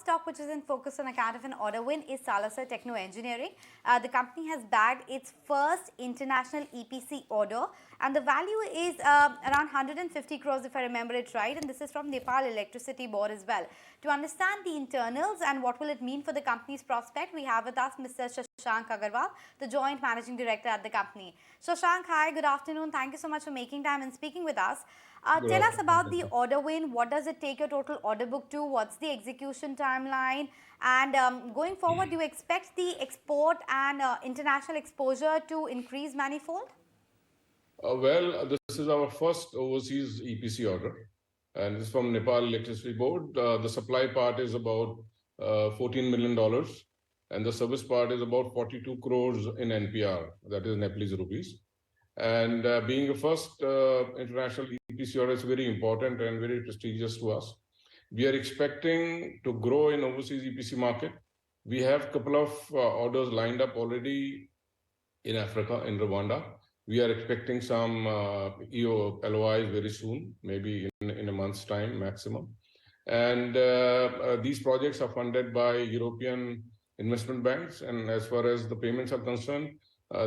stock which is in focus on account of an order win is Salasar Techno Engineering. The company has bagged its first international EPC order, and the value is around 150 crores if I remember it right, and this is from Nepal Electricity Board as well. To understand the internals and what will it mean for the company's prospect, we have with us Mr. Shashank Agarwal, the Joint Managing Director at the company. Shashank, hi, good afternoon. Thank you so much for making time and speaking with us. Tell us about the order win. What does it take your total order book to? What's the execution timeline? And going forward, do you expect the export and international exposure to increase manifold? This is our first overseas EPC order, and it's from Nepal Electricity Board. The supply part is about $14 million, and the service part is about 42 crores in NPR, that is Nepalese rupees. And being a first international EPC order is very important and very prestigious to us. We are expecting to grow in overseas EPC market. We have a couple of orders lined up already in Africa, in Rwanda. We are expecting some LOIs very soon, maybe in a month's time maximum. And these projects are funded by European investment banks. And as far as the payments are concerned,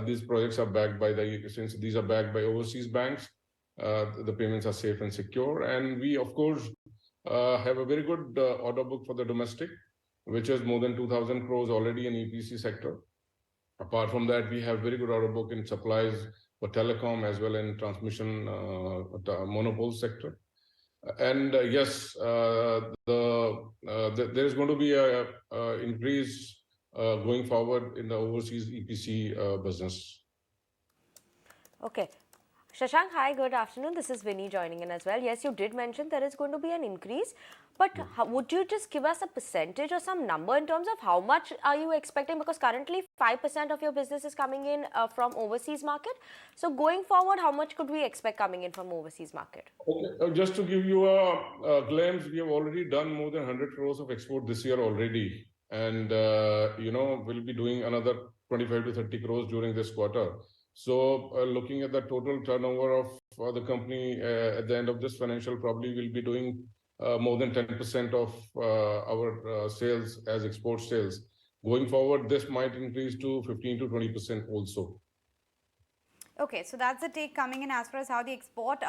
these projects are backed by since these are backed by overseas banks, the payments are safe and secure. And we, of course, have a very good order book for the domestic, which is more than 2,000 crores already in EPC sector. Apart from that, we have very good order book in supplies for telecom as well in transmission monopole sector. And yes, there is going to be a increase going forward in the overseas EPC business. Okay. Shashank, hi, good afternoon. This is Vinny joining in as well. Yes, you did mention there is going to be an increase, but would you just give us a percentage or some number in terms of how much are you expecting? Because currently 5% of your business is coming in from overseas market. So going forward, how much could we expect coming in from overseas market? Okay, just to give you a glimpse, we have already done more than 100 crores of export this year already. And, we'll be doing another 25 to 30 crores during this quarter. So looking at the total turnover of the company at the end of this financial, probably we'll be doing more than 10% of our sales as export sales. Going forward, this might increase to 15 to 20% also. Okay, so that's the take coming in as far as how the export,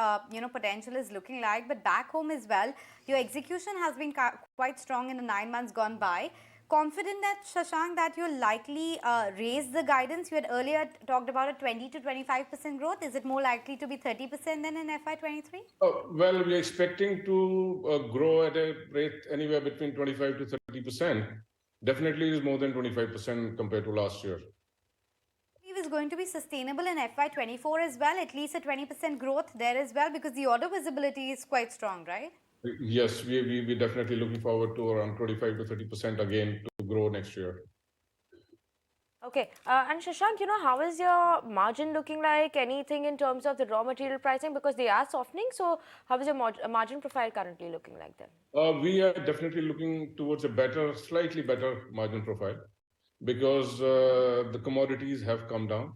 potential is looking like. But back home as well, your execution has been quite strong in the 9 months gone by. Confident that, Shashank, that you'll likely raise the guidance? You had earlier talked about a 20 to 25% growth. Is it more likely to be 30% than in FY23? Well, we're expecting to grow at a rate anywhere between 25 to 30%. Definitely is more than 25% compared to last year. Is going to be sustainable in FY24 as well, at least a 20% growth there as well, because the order visibility is quite strong, right? Yes, we're definitely looking forward to around 25 to 30% again to grow next year. Okay, and Shashank, how is your margin looking like? Anything in terms of the raw material pricing? Because they are softening. So how is your margin profile currently looking like then? We are definitely looking towards a slightly better margin profile, because the commodities have come down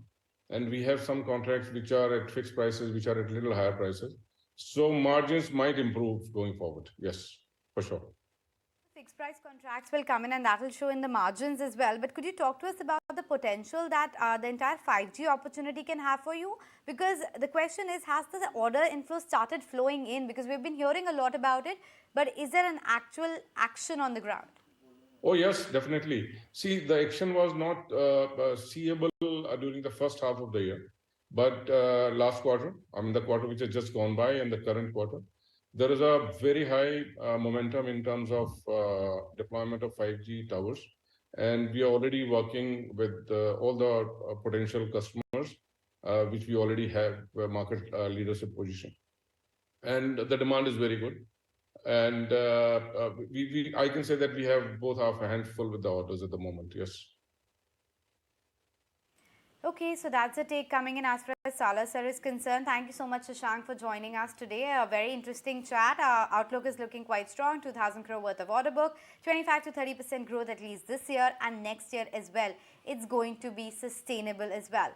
and we have some contracts which are at fixed prices, which are at little higher prices. So margins might improve going forward. Yes, for sure. Fixed price contracts will come in and that will show in the margins as well. But could you talk to us about the potential that the entire 5G opportunity can have for you? Because the question is, has the order inflow started flowing in? Because we've been hearing a lot about it, but is there an actual action on the ground? Oh, yes, definitely. See, the action was not seeable during the first half of the year. But last quarter, the quarter which has just gone by and the current quarter, there is a very high momentum in terms of deployment of 5G towers. And we are already working with all the potential customers, which we already have a market leadership position. And the demand is very good. And I can say that we have both our hands full with the orders at the moment, yes. Okay, so that's a take coming in as far as Salasar is concerned. Thank you so much, Shashank, for joining us today. A very interesting chat. Our outlook is looking quite strong. 2,000 crore worth of order book, 25 to 30% growth at least this year, and next year as well. It's going to be sustainable as well.